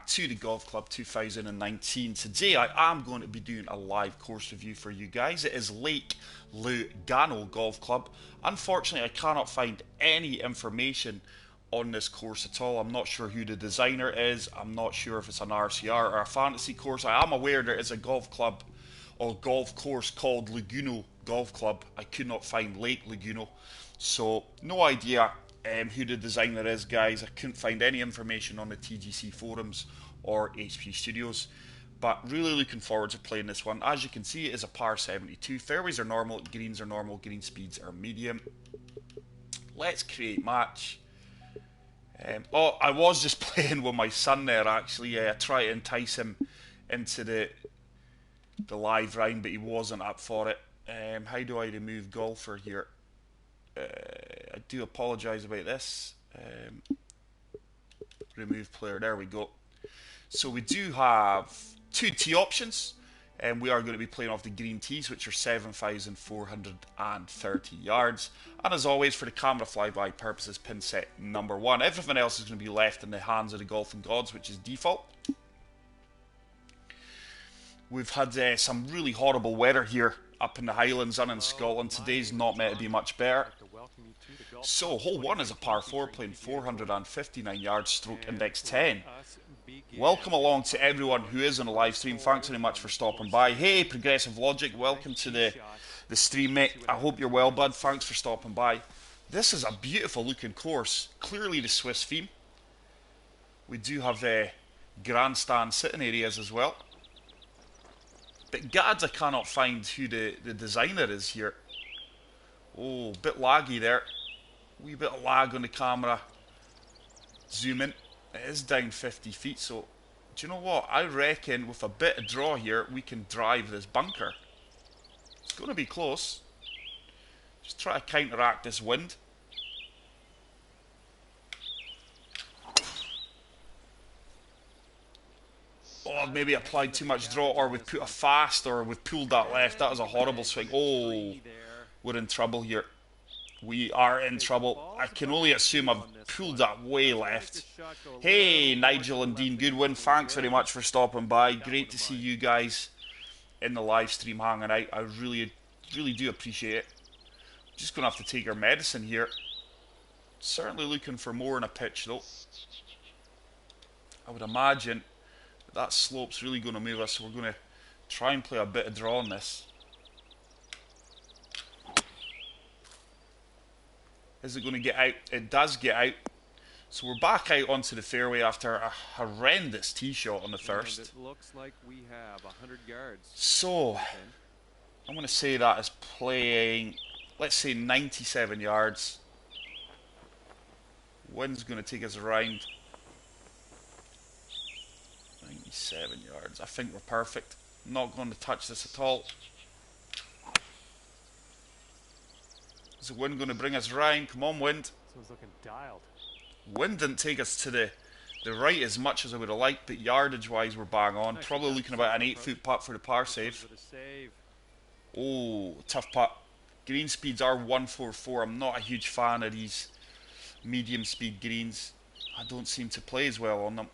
to the Golf Club 2019. Today I am going to be doing a live course review for you guys. It is Lake Lugano Golf Club. Unfortunately, I cannot find any information on this course at all. I'm not sure who the designer is. I'm not sure if it's an RCR or a fantasy course. I am aware there is a golf club or golf course called Lugano Golf Club. I could not find Lake Lugano, so no idea who the designer is, guys. I couldn't find any information on the TGC forums or HP Studios, but really looking forward to playing this one. As you can see, it is a par 72. Fairways are normal, greens are normal, green speeds are medium. Let's create match. Oh, I was just playing with my son there, actually. I tried to entice him into the live round, but he wasn't up for it. How do I remove golfer here? I do apologise about this. Remove player, there we go. So we do have two tee options, and we are going to be playing off the green tees, which are 7,430 yards. And as always, for the camera flyby purposes, pin set number 1. Everything else is going to be left in the hands of the golfing gods, which is default. We've had some really horrible weather here up in the Highlands and in Scotland. Today's not meant to be much better. So, hole 1 is a par 4 playing 459 yards, stroke index 10. Welcome along to everyone who is on the live stream. Thanks very much for stopping by. Hey, Progressive Logic, welcome to the stream, mate. I hope you're well, bud. Thanks for stopping by. This is a beautiful looking course. Clearly the Swiss theme. We do have grandstand sitting areas as well. But gads, I cannot find who the designer is here. Oh, bit laggy there. Wee bit of lag on the camera. Zoom in. It is down 50 feet, so do you know what? I reckon with a bit of draw here, we can drive this bunker. It's going to be close. Just try to counteract this wind. Oh, maybe applied too much draw, or we've put a fast, or we've pulled that left. That was a horrible swing. Oh, we're in trouble here. We are in trouble. I can only assume I've pulled that way left. Hey, Nigel and Dean Goodwin, thanks very much for stopping by. Great to see you guys in the live stream hanging out. I really do appreciate it. Just going to have to take our medicine here. Certainly looking for more in a pitch, though. I would imagine that slope's really going to move us, so we're going to try and play a bit of draw on this. Is it going to get out? It does get out. So we're back out onto the fairway after a horrendous tee shot on the first. It looks like we have 100 yards. So I'm going to say that is playing, let's say 97 yards. Wind's going to take us around 97 yards. I think we're perfect. Not going to touch this at all. Is the wind going to bring us around? Come on, wind. This one's looking dialed. Wind didn't take us to the right as much as I would have liked, but yardage-wise we're bang on. Probably looking about an 8-foot putt for the par save. Oh, tough putt. Green speeds are 144. I'm not a huge fan of these medium speed greens. I don't seem to play as well on them.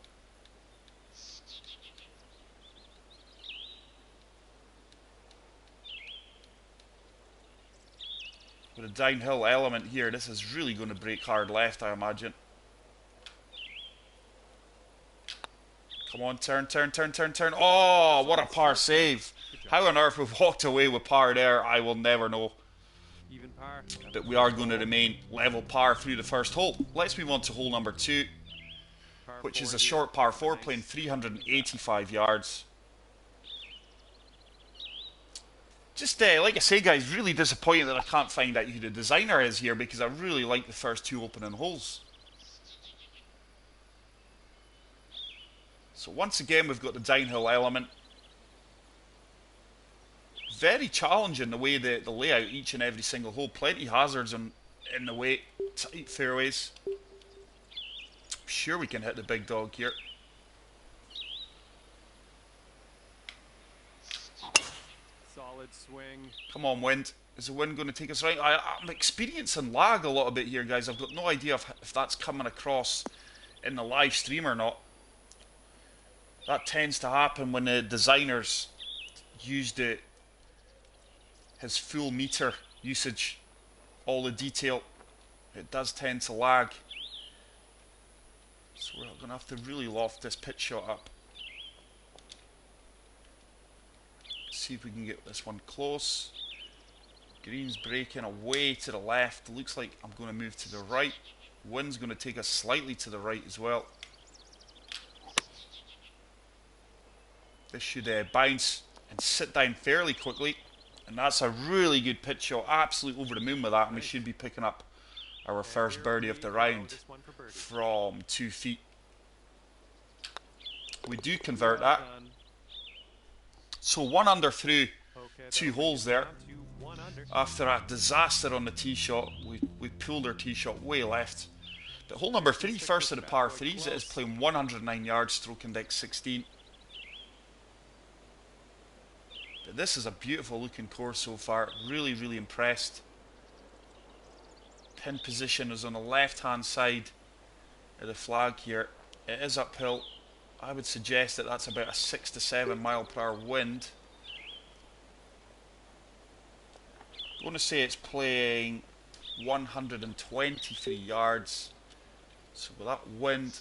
With a downhill element here, this is really going to break hard left, I imagine. Come on, turn. Oh, what a par save. How on earth we've walked away with par there, I will never know. Even par. But we are going to remain level par through the first hole. Let's move on to hole number 2, which is a short par 4 playing 385 yards. Just, like I say, guys, really disappointed that I can't find out who the designer is here, because I really like the first 2 opening holes. So once again, we've got the downhill element. Very challenging the way the layout each and every single hole. Plenty hazards in the way. Tight fairways. I'm sure we can hit the big dog here. Swing. Come on, wind. Is the wind going to take us right? I'm experiencing lag a little bit here, guys. I've got no idea if that's coming across in the live stream or not. That tends to happen when the designers use his full meter usage, all the detail. It does tend to lag. So we're going to have to really loft this pitch shot up. See if we can get this one close. Green's breaking away to the left. Looks like I'm going to move to the right. Wind's going to take us slightly to the right as well. This should bounce and sit down fairly quickly. And that's a really good pitch shot. Absolutely over the moon with that. And we should be picking up our first birdie of the round from 2 feet. We do convert that. So 1 under through 2 holes there. After a disaster on the tee shot, we pulled our tee shot way left. But hole number 3, first of the par 3s, it is playing 109 yards, stroke index 16. But this is a beautiful looking course so far. Really, really impressed. Pin position is on the left hand side of the flag here. It is uphill. I would suggest that that's about a 6 to 7 mile per hour wind. I'm going to say it's playing 123 yards. So with that wind,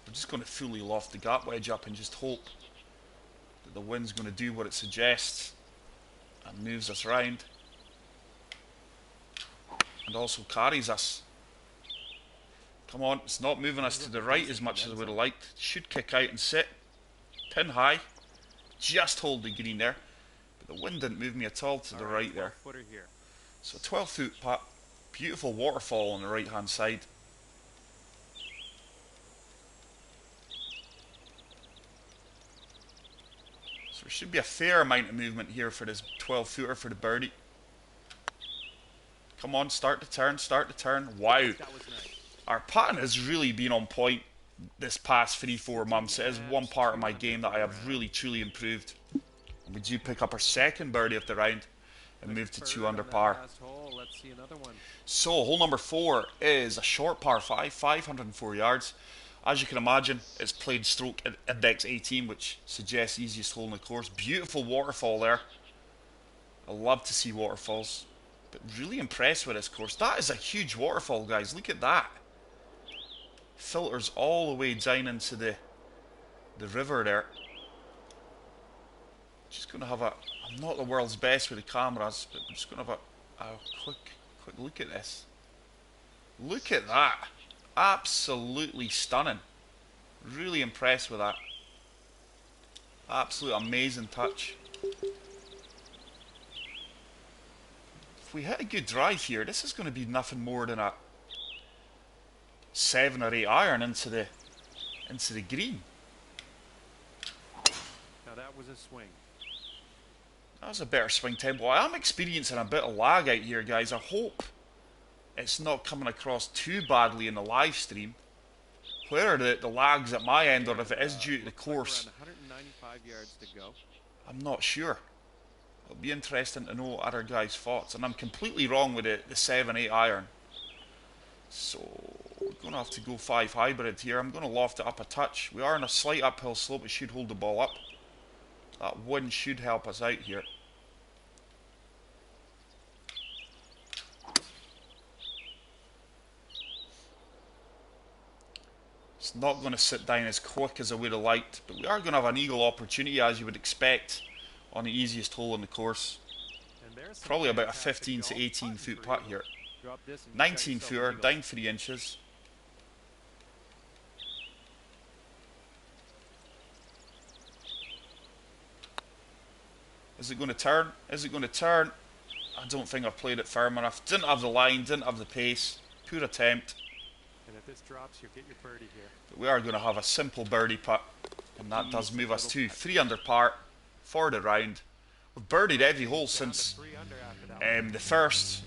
we're just going to fully loft the gap wedge up and just hope that the wind's going to do what it suggests and moves us round. And also carries us. Come on, it's not moving us to the right as much as I would have liked. Should kick out and sit. Pin high. Just hold the green there. But the wind didn't move me at all to the right there. So 12 foot putt. Beautiful waterfall on the right hand side. So there should be a fair amount of movement here for this 12 footer for the birdie. Come on, start to turn, start to turn. Wow. Our putting has really been on point this past 3-4 months. It is one part of my game that I have really truly improved. And we do pick up our second birdie of the round and move to 2 under par. So hole number 4 is a short par 5, 504 yards. As you can imagine, it's played stroke index 18, which suggests easiest hole in the course. Beautiful waterfall there. I love to see waterfalls, but really impressed with this course. That is a huge waterfall, guys. Look at that. Filters all the way down into the river there. Just going to have I'm not the world's best with the cameras, but I'm just going to have a quick look at this. Look at that. Absolutely stunning. Really impressed with that. Absolute amazing touch. If we hit a good drive here, this is going to be nothing more than a 7 or 8 iron into the green. Now that was a swing. That was a better swing tempo. I am experiencing a bit of lag out here, guys. I hope it's not coming across too badly in the live stream. Where are the lags at my end, or if it is due to the course, 195 yards to go. I'm not sure. It'll be interesting to know other guys' thoughts. And I'm completely wrong with the 7-8 iron. So we're going to have to go 5 hybrid here. I'm going to loft it up a touch. We are on a slight uphill slope. It should hold the ball up. That wind should help us out here. It's not going to sit down as quick as I would have liked, but we are going to have an eagle opportunity, as you would expect, on the easiest hole in the course. Probably about a 15 to 18 foot putt here. 19 footer, down 3 inches. Is it going to turn? Is it going to turn? I don't think I've played it firm enough. Didn't have the line, didn't have the pace. Poor attempt. And if this drops, you'll get your birdie here. But we are going to have a simple birdie putt. And that does move us to 3 under par for the round. We've birdied every hole since the first.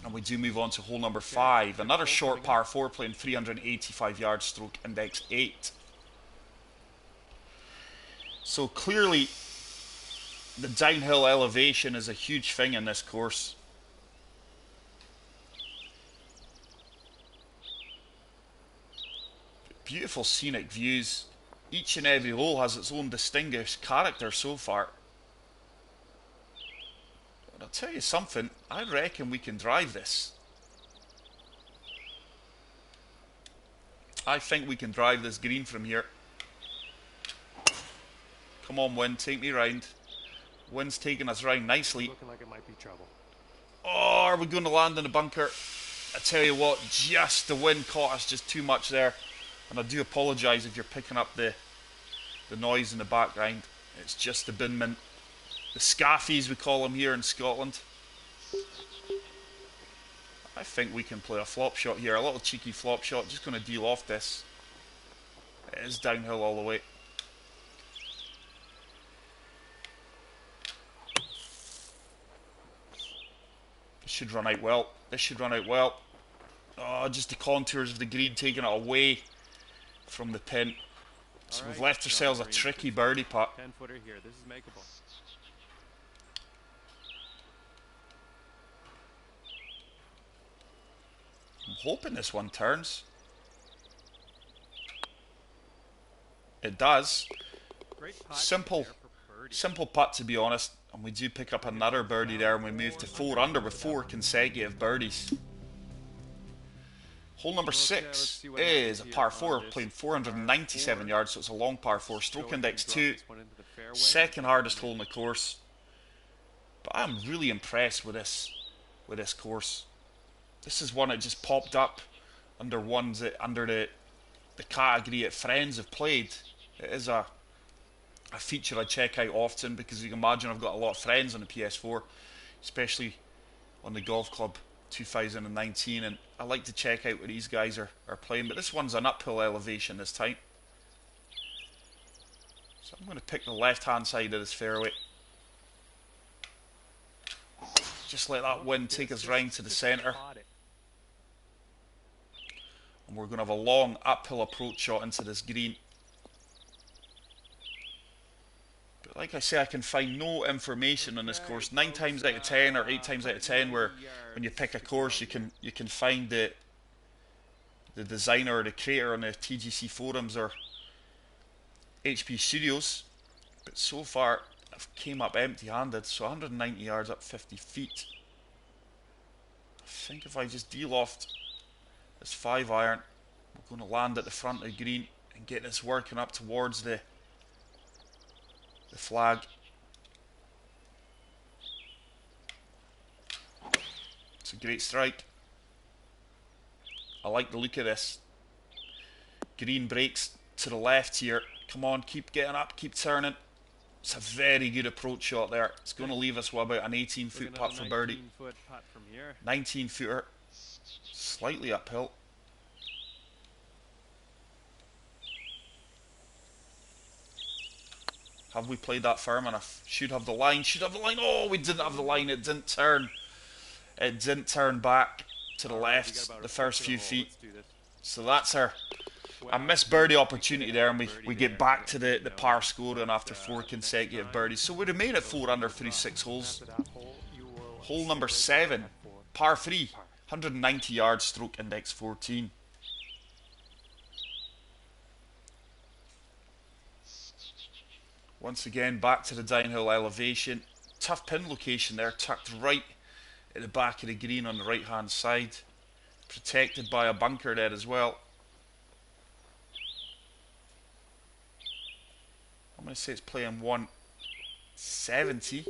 And we do move on to hole number 5. Another short par 4 playing 385 yards, stroke index 8. So clearly the downhill elevation is a huge thing in this course. Beautiful scenic views. Each and every hole has its own distinguished character so far. But I'll tell you something, I reckon we can drive this. I think we can drive this green from here. Come on, wind, take me round. Wind's taking us round nicely. Looking like it might be trouble. Oh, are we going to land in the bunker? I tell you what, just the wind caught us just too much there. And I do apologise if you're picking up the noise in the background. It's just the binmen. The scaffies we call them here in Scotland. I think we can play a flop shot here. A little cheeky flop shot. Just going to deal off this. It is downhill all the way. This should run out well. This should run out well. Oh, just the contours of the green taking it away from the pin. So we've left ourselves a tricky birdie putt. 10-footer here. This is makeable. I'm hoping this one turns. It does. Great putt Simple putt, to be honest. And we do pick up another birdie there, and we move to 4 under with 4 consecutive birdies. Hole number 6 is a par 4, playing 497 yards, so it's a long par 4. Stroke index 2, second hardest hole in the course. But I'm really impressed with this course. This is one that just popped up under the category that friends have played. It is a feature I check out often because you can imagine I've got a lot of friends on the PS4, especially on the Golf Club 2019, and I like to check out what these guys are playing. But this one's an uphill elevation this time, so I'm going to pick the left hand side of this fairway. Just let that wind take us round to the centre, and we're going to have a long uphill approach shot into this green. But like I say, I can find no information on this course. 9 times out of 10 or 8 times out of 10, where when you pick a course, you can find the designer or the creator on the TGC forums or HP Studios. But so far, I've came up empty-handed, so 190 yards up 50 feet. I think if I just de-loft this 5-iron, we're going to land at the front of the green and get this working up towards the flag. It's a great strike. I like the look of this. Green breaks to the left here. Come on, keep getting up, keep turning. It's a very good approach shot there. It's going to leave us with about an 18-foot putt for birdie. 19-footer. Slightly uphill. Have we played that firm enough? Should have the line. Should have the line. Oh, we didn't have the line. It didn't turn. It didn't turn back to the left the first few feet. So that's a missed birdie opportunity there, and we get back to the par scoring after 4 consecutive birdies. So we remain at 4 under through 6 holes. Hole number 7, par 3, 190 yards, stroke index 14. Once again, back to the downhill elevation. Tough pin location there, tucked right at the back of the green on the right hand side. Protected by a bunker there as well. I'm going to say it's playing 170.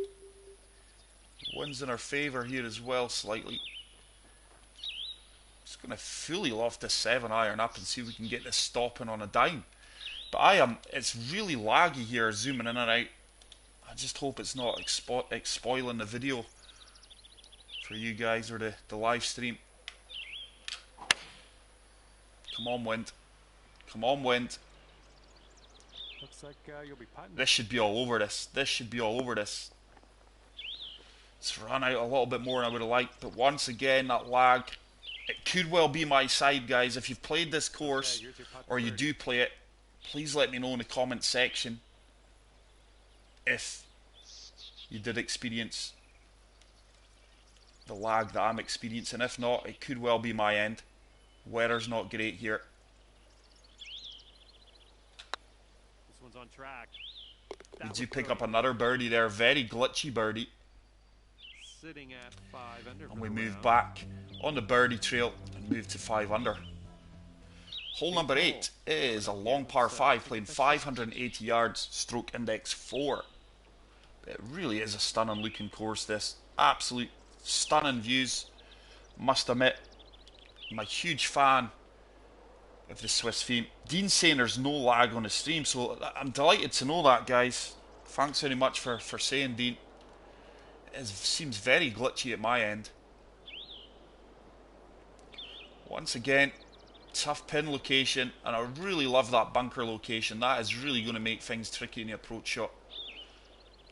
Wind's in our favour here as well, slightly. Just going to fully loft this 7-iron up and see if we can get this stopping on a dime. But it's really laggy here, zooming in and out. I just hope it's not spoiling the video for you guys or the live stream. Come on, wind. Come on, wind. Looks like you'll be putting. This should be all over this. This should be all over this. It's run out a little bit more than I would have liked, but once again, that lag. It could well be my side, guys. If you've played this course, or you do play it, please let me know in the comment section if you did experience the lag that I'm experiencing. If not, it could well be my end. Weather's not great here. one's on track. We That do was pick up brilliant. another birdie there, very glitchy birdie. Sitting at 5 under for And we the move round. back on the birdie trail and move to 5 under. Hole number 8 is a long par 5, playing 580 yards, stroke index 4. It really is a stunning looking course, this. Absolute stunning views. Must admit, I'm a huge fan of the Swiss theme. Dean's saying there's no lag on the stream, so I'm delighted to know that, guys. Thanks very much for saying, Dean. It seems very glitchy at my end. Once again, tough pin location, and I really love that bunker location. That is really going to make things tricky in the approach shot.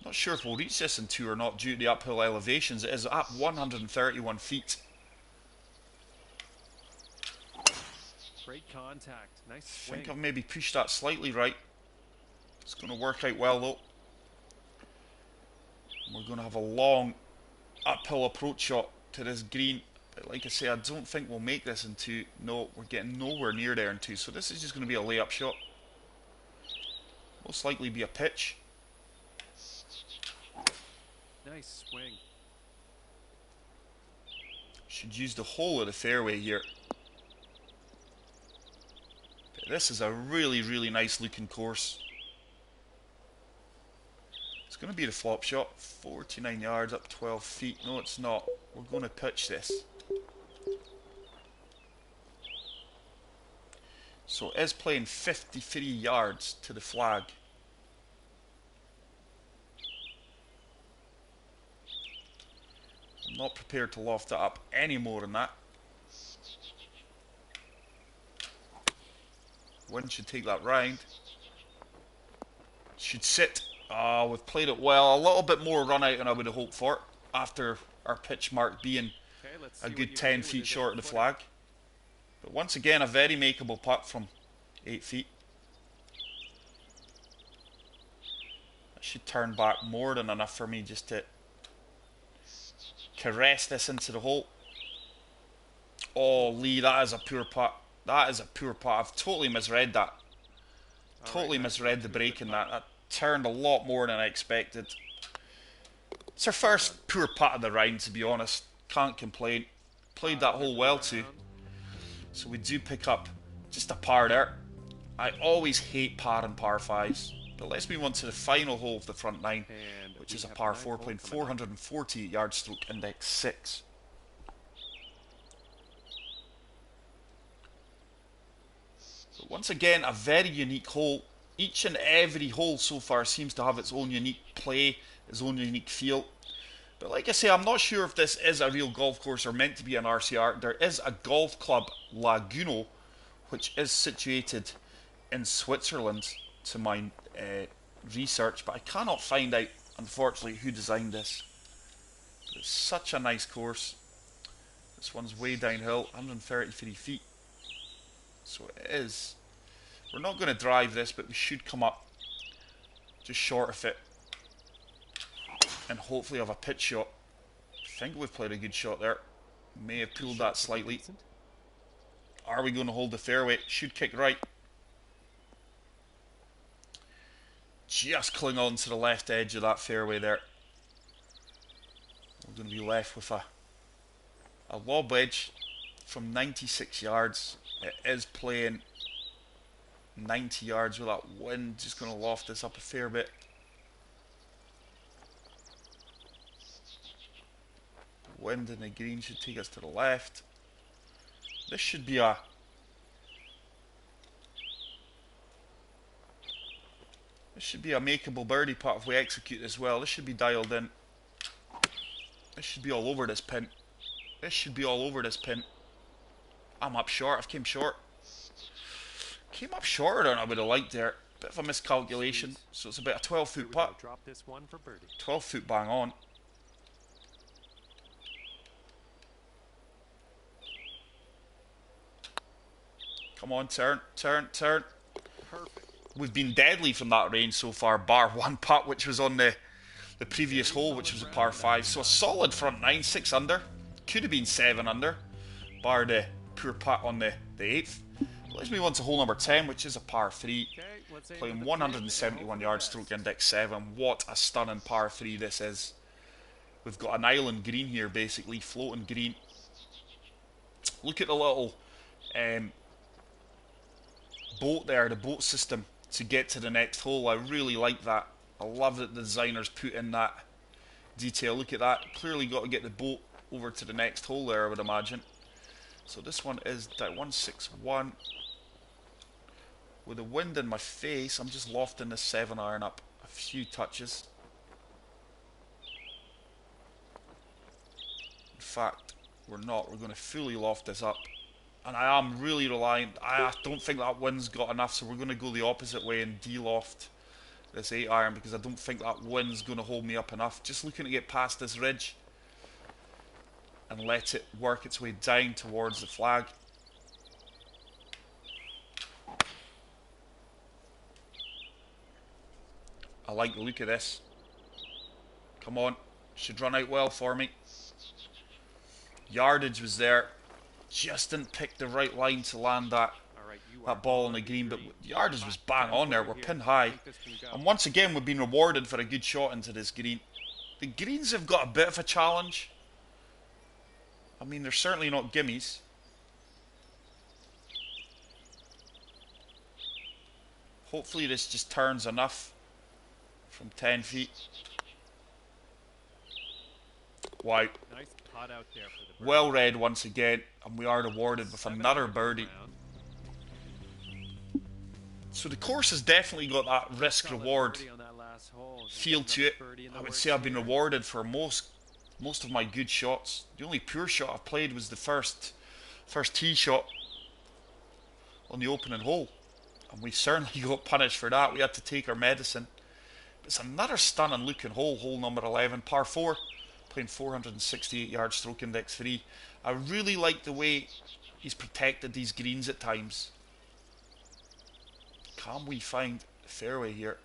Not sure if we'll reach this in 2 or not due to the uphill elevations. It is at 131 feet. Great contact. Nice I swing. think I've maybe pushed that slightly right. It's going to work out well though. We're going to have a long uphill approach shot to this green. But like I say, I don't think we'll make this in 2. No, we're getting nowhere near there in 2. So this is just going to be a layup shot. Most likely be a pitch. Nice swing. Should use the whole of the fairway here. But this is a really, really nice looking course. It's going to be the flop shot. 49 yards up 12 feet. No, it's not. We're going to pitch this. So it is playing 53 yards to the flag. I'm not prepared to loft it up any more than that. Wind should take that round. Should sit. We've played it well. A little bit more run out than I would have hoped for after our pitch mark being a good 10 feet short of the flag. But once again, a very makeable putt from 8 feet. That should turn back more than enough for me just to caress this into the hole. Oh, Lee, that is a poor putt. That is a poor putt. I've totally misread that. Totally misread the break in that. That turned a lot more than I expected. It's our first poor putt of the round, to be honest. Can't complain. Played that hole well too. So we do pick up just a par there. I always hate par and par 5s. But let's move on to the final hole of the front 9, which is a par 4, playing 440 yards, stroke index 6. So once again, a very unique hole. Each and every hole so far seems to have its own unique play, its own unique feel. But like I say, I'm not sure if this is a real golf course or meant to be an RCR. There is a golf club, Lugano, which is situated in Switzerland, to my research, but I cannot find out, unfortunately, who designed this. But it's such a nice course. This one's way downhill, 133 feet. So it is. We're not going to drive this, but we should come up just short of it and hopefully have a pitch shot. I think we've played a good shot there. May have pulled that slightly. Are we going to hold the fairway? Should kick right. Just cling on to the left edge of that fairway there. We're going to be left with a lob wedge from 96 yards. It is playing 90 yards with that wind. Just going to loft this up a fair bit. Wind in the green should take us to the left. This should be a makeable birdie putt if we execute this well. This should be dialed in. This should be all over this pin. This should be all over this pin. I'm up short. I've came short. Came up shorter than I would have liked there. Bit of a miscalculation. So it's about a 12-foot putt. Drop this one for birdie. 12-foot bang on. Come on, turn, turn, turn. Perfect. We've been deadly from that range so far, bar one putt, which was on the previous hole, which was a par 5. So a solid front 9, 6 under. Could have been 7 under, bar the poor putt on the 8th. Let's move on to hole number 10, which is a par 3. Okay, let's aim for Playing the pin and 171 hope for the yards, best. stroke index 7. What a stunning par 3 this is. We've got an island green here, basically, floating green. Look at the little boat there, the boat system to get to the next hole. I really like that. I love that the designers put in that detail. Look at that. Clearly got to get the boat over to the next hole there, I would imagine. So this one is that 161. With the wind in my face, I'm just lofting this 7-iron up a few touches. In fact, we're not. We're going to fully loft this up. And I am really reliant. I don't think that wind's got enough, so we're going to go the opposite way and de-loft this 8-iron because I don't think that wind's going to hold me up enough. Just looking to get past this ridge and let it work its way down towards the flag. I like the look of this. Come on. Should run out well for me. Yardage was there. Just didn't pick the right line to land that ball on the green, but yardage was bang on there. We're pin high. And once again, we've been rewarded for a good shot into this green. The greens have got a bit of a challenge. I mean, they're certainly not gimmies. Hopefully this just turns enough from 10 feet. Wow. Nice pot out there for the birdie. Well read once again, and we are rewarded with another birdie. So the course has definitely got that risk-reward feel to it. I would say I've been rewarded for most of my good shots. The only poor shot I've played was the first tee shot on the opening hole, and we certainly got punished for that. We had to take our medicine. It's another stunning looking hole, hole number 11, par 4, playing 468 yards, stroke index 3. I really like the way he's protected these greens at times. Can we find the fairway here?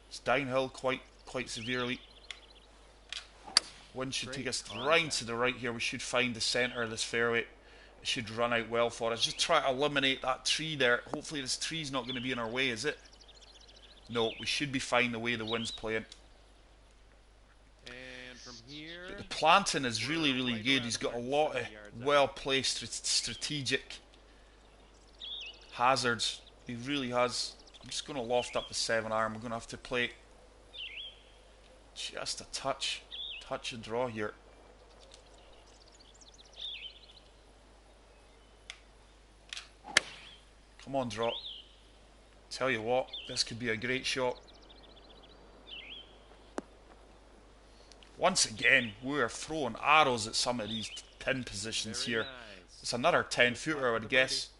It's downhill quite severely. Wind should take us right to the right here. We should find the centre of this fairway. It should run out well for us. Just try to eliminate that tree there. Hopefully this tree's not going to be in our way, is it? No, we should be fine the way the wind's playing. And from here, But the planting is really good. He's got a lot of well-placed strategic hazards. He really has. I'm just going to loft up the 7-iron. We're going to have to play just a touch and draw here. Come on, draw. Tell you what, this could be a great shot. Once again, we're throwing arrows at some of these pin positions here. It's another 10-footer, I would guess.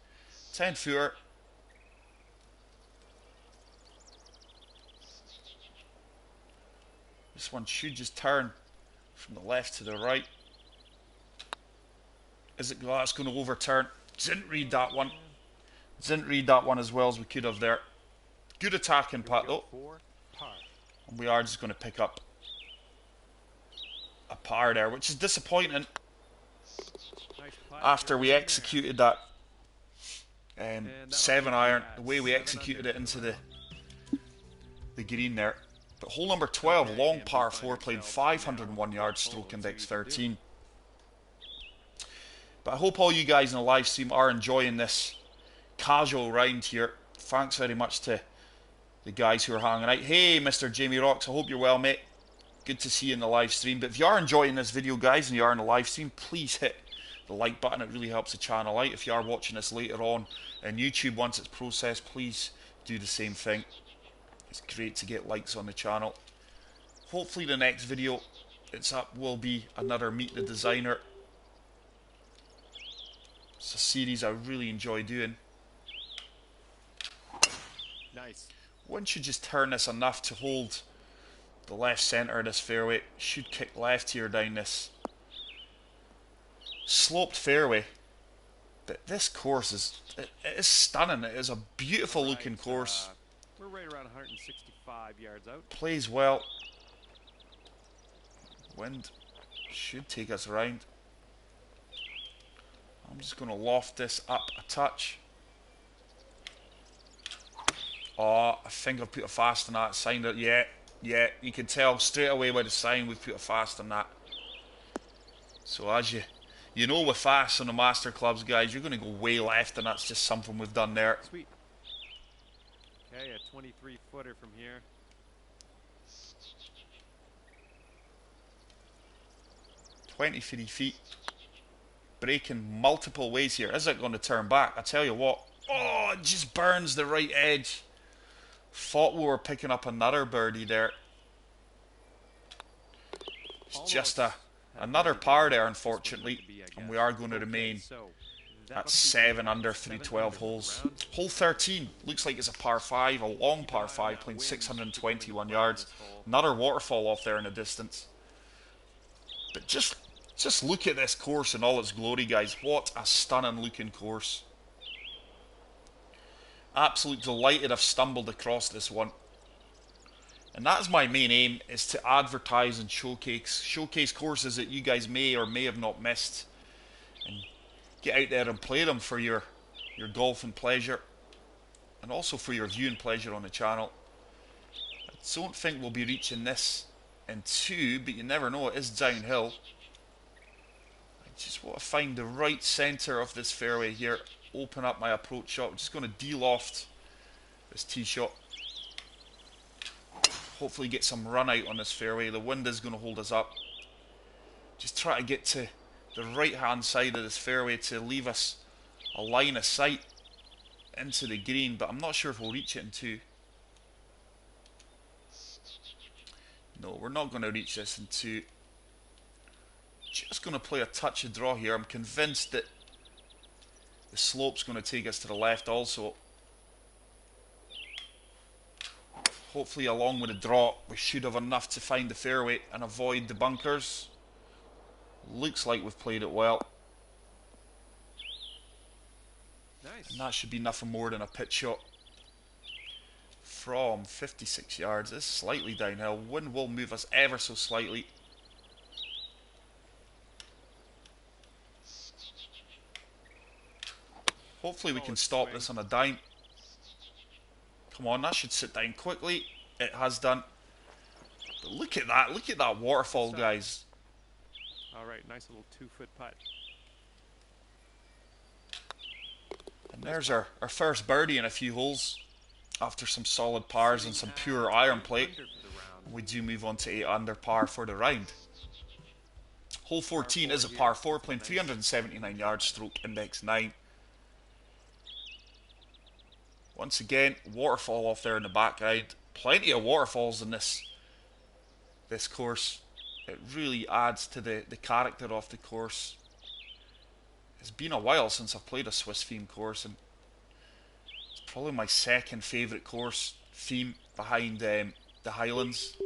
10-footer. This one should just turn from the left to the right. Is it that's going to overturn? Didn't read that one. Didn't read that one as well as we could have there. Good attacking putt though. And we are just going to pick up a par there, which is disappointing. After we executed that 7-iron, the way we executed it into the green there. But hole number 12, long par 4, playing 501 yards, stroke index 13. But I hope all you guys in the live stream are enjoying this casual round here. Thanks very much to the guys who are hanging out. Hey, Mr. Jamie Rocks, I hope you're well, mate. Good to see you in the live stream. But if you are enjoying this video, guys, and you are in the live stream, please hit the like button. It really helps the channel out. If you are watching this later on YouTube, once it's processed, please do the same thing. It's great to get likes on the channel. Hopefully the next video it's up will be another Meet the Designer. It's a series I really enjoy doing. nice. One should just turn this enough to hold the left centre of this fairway. Should kick left here down this sloped fairway. But this course is it is stunning. It is a beautiful looking course. We're right around 165 yards out. Plays well. Wind should take us around. I'm just going to loft this up a touch. Oh, I think I've put a fast on that. Signed it. Yeah, yeah. You can tell straight away by the sign we've put a fast on that. So as you know with fast on the Master Clubs, guys, you're going to go way left, and that's just something we've done there. Sweet. Okay, a 23-footer from here. 23 feet. Breaking multiple ways here. Is it going to turn back? I tell you what. Oh, it just burns the right edge. Thought we were picking up another birdie there. It's just another par there, unfortunately. And we are going to remain at 7 under through 12 holes. Hole 13 looks like it's a par 5, a long par 5, playing 621 yards. Another waterfall off there in the distance. But just look at this course in all its glory, guys. What a stunning looking course. Absolutely delighted I've stumbled across this one. And that's my main aim, is to advertise and showcase courses that you guys may or may have not missed. And get out there and play them for your golfing pleasure. And also for your viewing pleasure on the channel. I don't think we'll be reaching this in 2, but you never know, it is downhill. I just want to find the right centre of this fairway here. Open up my approach shot. I'm just going to de-loft this tee shot. Hopefully get some run out on this fairway. The wind is going to hold us up. Just try to get to the right hand side of this fairway to leave us a line of sight into the green, but I'm not sure if we'll reach it in 2. No, we're not going to reach this in 2. Just going to play a touch of draw here. I'm convinced that the slope's going to take us to the left also. Hopefully along with the draw we should have enough to find the fairway and avoid the bunkers. Looks like we've played it well. Nice. And that should be nothing more than a pitch shot. From 56 yards, it's slightly downhill. Wind will move us ever so slightly. Hopefully we can stop this on a dime. Come on, that should sit down quickly. It has done. But look at that waterfall, guys. Alright, nice little 2-foot putt. And there's our first birdie in a few holes. After some solid pars and some pure iron play, we do move on to 8 under par for the round. Hole 14 is a par 4, playing 379 yards, stroke index 9. Once again, waterfall off there in the background. Plenty of waterfalls in this course. It really adds to the character of the course. It's been a while since I've played a Swiss theme course, and it's probably my second favourite course theme behind the Highlands.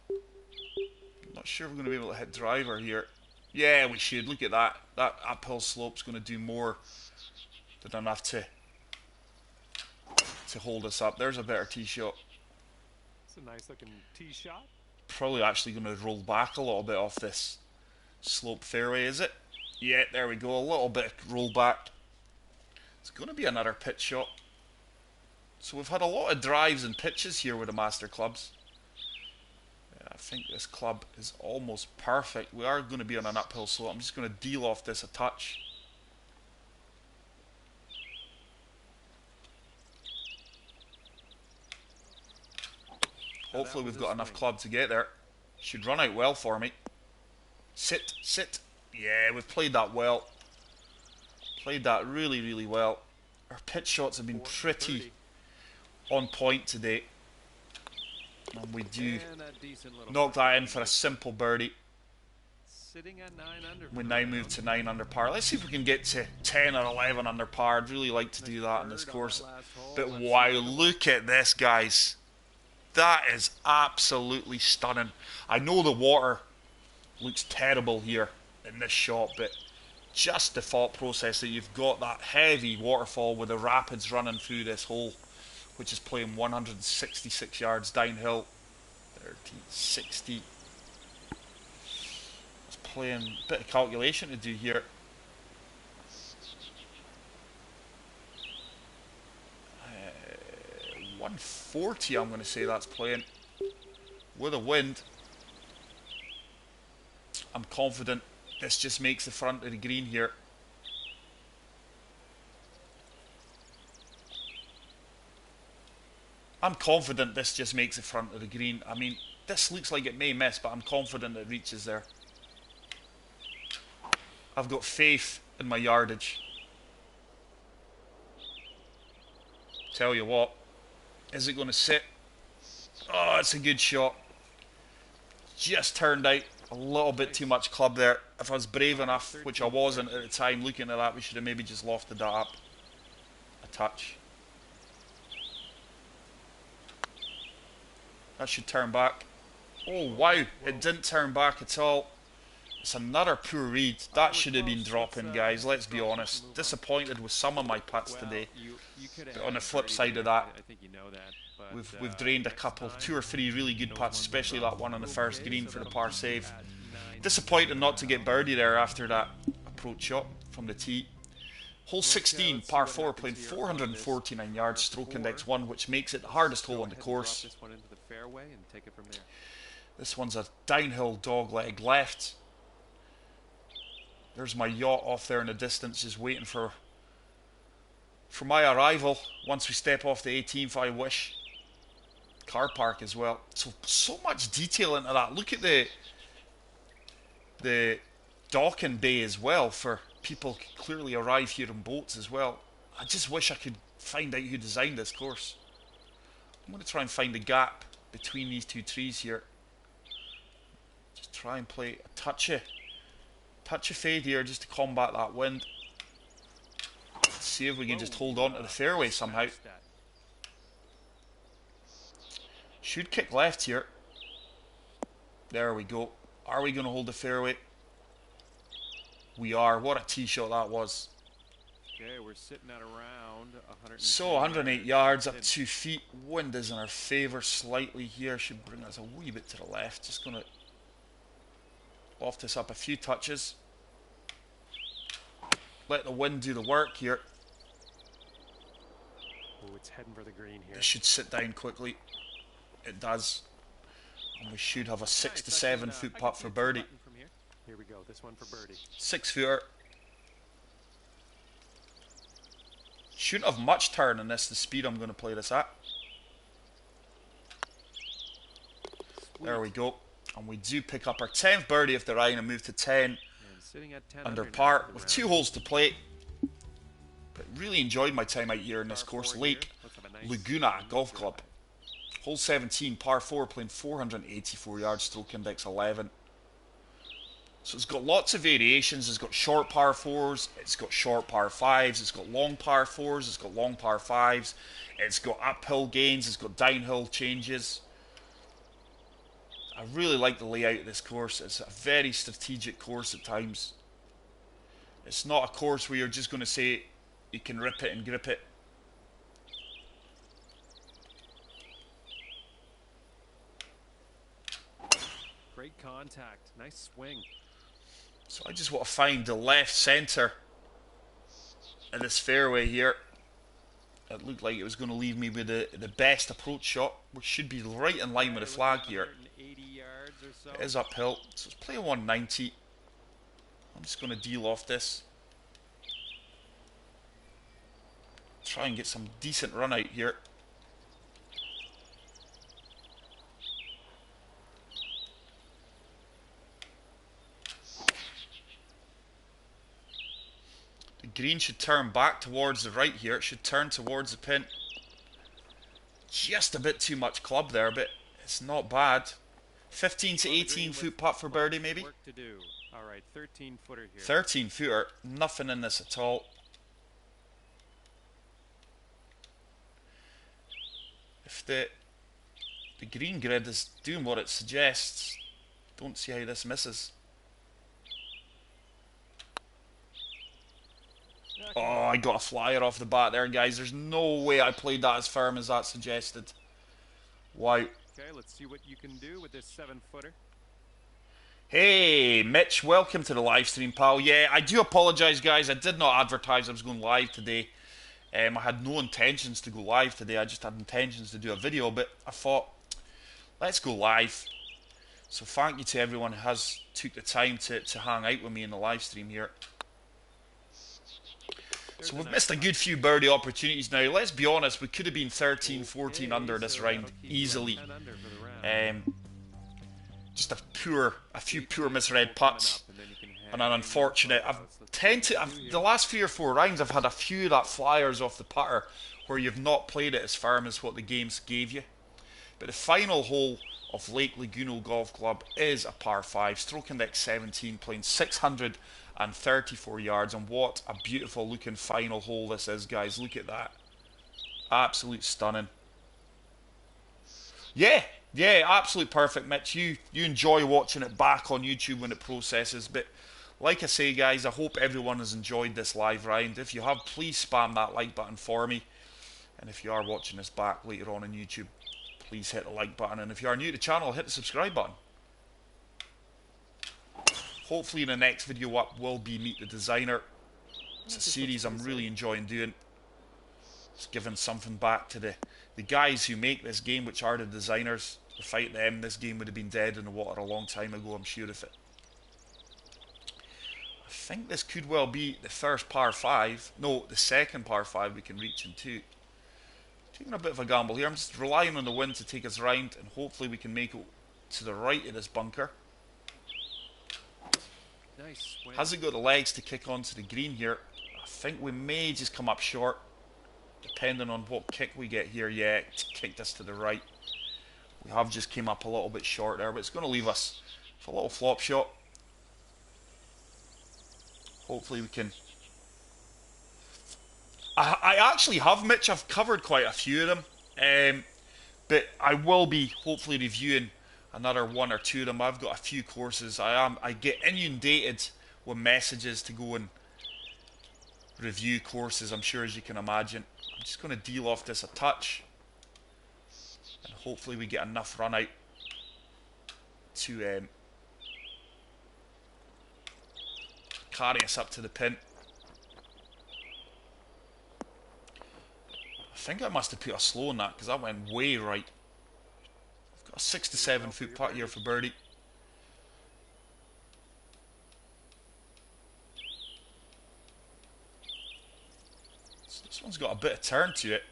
I'm not sure if we're going to be able to hit driver here. Yeah, we should. Look at that. That uphill slope's going to do more than enough to hold us up. There's a better tee shot. It's a nice looking tee shot. Probably actually going to roll back a little bit off this slope fairway, is it? Yeah, there we go. A little bit of roll back. It's going to be another pitch shot. So we've had a lot of drives and pitches here with the Master Clubs. Yeah, I think this club is almost perfect. We are going to be on an uphill slope. I'm just going to de-loft this a touch. Hopefully we've got enough club to get there. Should run out well for me. Sit, sit. Yeah, we've played that well. Played that really, really well. Our pitch shots have been pretty on point today. And we do knock that in for a simple birdie. Sitting at 9 under. We now move to 9 under par. Let's see if we can get to 10 or 11 under par. I'd really like to do that in this course. But wow, look at this, guys. That is absolutely stunning. I know the water looks terrible here in this shot, but just the thought process that you've got that heavy waterfall with the rapids running through this hole, which is playing 166 yards downhill. 30, 60. It's playing a bit of calculation to do here. 140, I'm going to say that's playing. With a wind. I'm confident this just makes the front of the green here. I'm confident this just makes the front of the green. I mean, this looks like it may miss, but I'm confident it reaches there. I've got faith in my yardage. Tell you what, is it going to sit? Oh, it's a good shot. Just turned out a little bit too much club there. If I was brave enough, which I wasn't at the time, looking at that, we should have maybe just lofted that up a touch. That should turn back. Oh, wow. It didn't turn back at all. It's another poor read. That should have been dropping, guys. Let's be honest. Disappointed with some of my putts today. But on the flip side of that, we've drained a couple, 2 or 3 really good putts, especially that one on the first green for the par save. Disappointed not to get birdie there after that approach shot from the tee. Hole 16, par 4, playing 449 yards, stroke index 1, which makes it the hardest hole on the course. This one's a downhill dogleg left. There's my yacht off there in the distance, just waiting for my arrival. Once we step off the 18th, I wish. Car park as well. So much detail into that. Look at the docking bay as well, for people who clearly arrive here in boats as well. I just wish I could find out who designed this course. I'm going to try and find the gap between these 2 trees here. Just try and play a touch of fade here just to combat that wind. Let's see if we can just hold on to the fairway somehow. Should kick left here. There we go. Are we going to hold the fairway? We are. What a tee shot that was. Okay, we're sitting at around 100. So 108 yards, up 2 feet. Wind is in our favour slightly here. Should bring us a wee bit to the left. Just going to loft this up a few touches. Let the wind do the work here. Oh, it's heading for the green here. This should sit down quickly. It does. And we should have a 6 to 7 foot putt for birdie. Here we go. This one for birdie. 6 footer. Shouldn't have much turn in this, the speed I'm going to play this at. There we go. And we do pick up our 10th birdie of the round and move to 10 under par with 2 holes to play. But really enjoyed my time out here in this course. Lake Lugano Golf Club. Hole 17, par 4, playing 484 yards, stroke index 11. So it's got lots of variations. It's got short par 4s, it's got short par 5s, it's got long par 4s, it's got long par 5s, it's got uphill gains, it's got downhill changes. I really like the layout of this course. It's a very strategic course at times. It's not a course where you're just going to say you can rip it and grip it. Great contact. Nice swing. So I just want to find the left centre of this fairway here. It looked like it was going to leave me with the best approach shot, which should be right in line with the flag here. It is uphill, so let's play a 190. I'm just going to deal off this. Try and get some decent run out here. The green should turn back towards the right here. It should turn towards the pin. Just a bit too much club there, but it's not bad. 15 to 18 foot putt for birdie, maybe. Work to do. All right, 13 footer here. 13 footer, nothing in this at all. If the green grid is doing what it suggests, don't see how this misses. Oh, I got a flyer off the bat there, guys. There's no way I played that as firm as that suggested. Wow. Okay, let's see what you can do with this 7-footer. Hey, Mitch, welcome to the live stream, pal. Yeah, I do apologise, guys. I did not advertise I was going live today. I had no intentions to go live today. I just had intentions to do a video, but I thought, let's go live. So thank you to everyone who has took the time to hang out with me in the live stream here. So we've missed a good few birdie opportunities now. Let's be honest, we could have been 13, 14 under this round easily. Just a few poor misread putts, and an unfortunate. The last 3 or 4 rounds, I've had a few that flyers off the putter where you've not played it as firm as what the games gave you. But the final hole of Lake Lugano Golf Club is a par 5, stroke index 17, playing 634 yards, and what a beautiful looking final hole this is, guys. Look at that. Absolute stunning. Yeah, absolute perfect, Mitch. You enjoy watching it back on YouTube when it processes, but like I say, guys, I hope everyone has enjoyed this live round. If you have, please spam that like button for me, and if you are watching this back later on YouTube, please hit the like button, and if you are new to the channel, hit the subscribe button. Hopefully in the next video up will be Meet the Designer. It's a series I'm really enjoying doing. It's giving something back to the guys who make this game, which are the designers. Without them, this game would have been dead in the water a long time ago, I'm sure of it. I think this could well be the first par 5. No, the second par 5 we can reach in 2. Taking a bit of a gamble here. I'm just relying on the wind to take us round, and hopefully we can make it to the right of this bunker. Nice. Has it got the legs to kick onto the green here? I think we may just come up short, depending on what kick we get here. Yeah, it's kicked us to the right. We have just came up a little bit short there, but it's going to leave us with a little flop shot. Hopefully we can... I actually have, Mitch. I've covered quite a few of them, but I will be hopefully reviewing another 1 or 2 of them. I've got a few courses. I get inundated with messages to go and review courses, I'm sure, as you can imagine. I'm just going to deal off this a touch, and hopefully we get enough run out to carry us up to the pin. I think I must have put a slow on that because that went way right. I've got a 6 to 7 foot putt here for birdie. So this one's got a bit of turn to it.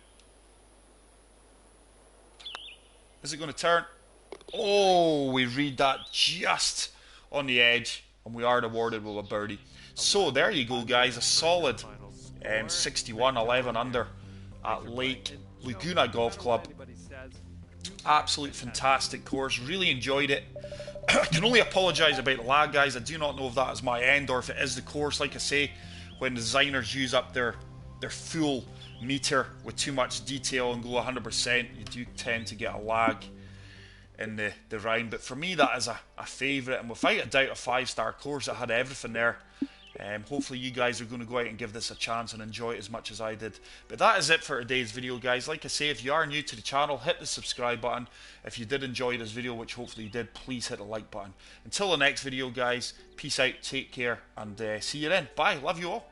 Is it going to turn? Oh, we read that just on the edge, and we are rewarded with a birdie. So there you go, guys. A solid 61, 11 under at Lake Lugano Golf Club. Absolute fantastic course. Really enjoyed it. I can only apologise about the lag, guys. I do not know if that is my end or if it is the course. Like I say, when designers use up their full meter with too much detail and go 100%, you do tend to get a lag in the round. But for me, that is a favourite, and without a doubt a 5-star course. It had everything there. Hopefully you guys are going to go out and give this a chance and enjoy it as much as I did. But that is it for today's video, guys. Like I say, if you are new to the channel, hit the subscribe button. If you did enjoy this video, which hopefully you did, please hit the like button. Until the next video, guys, peace out, take care, and see you then. Bye, love you all.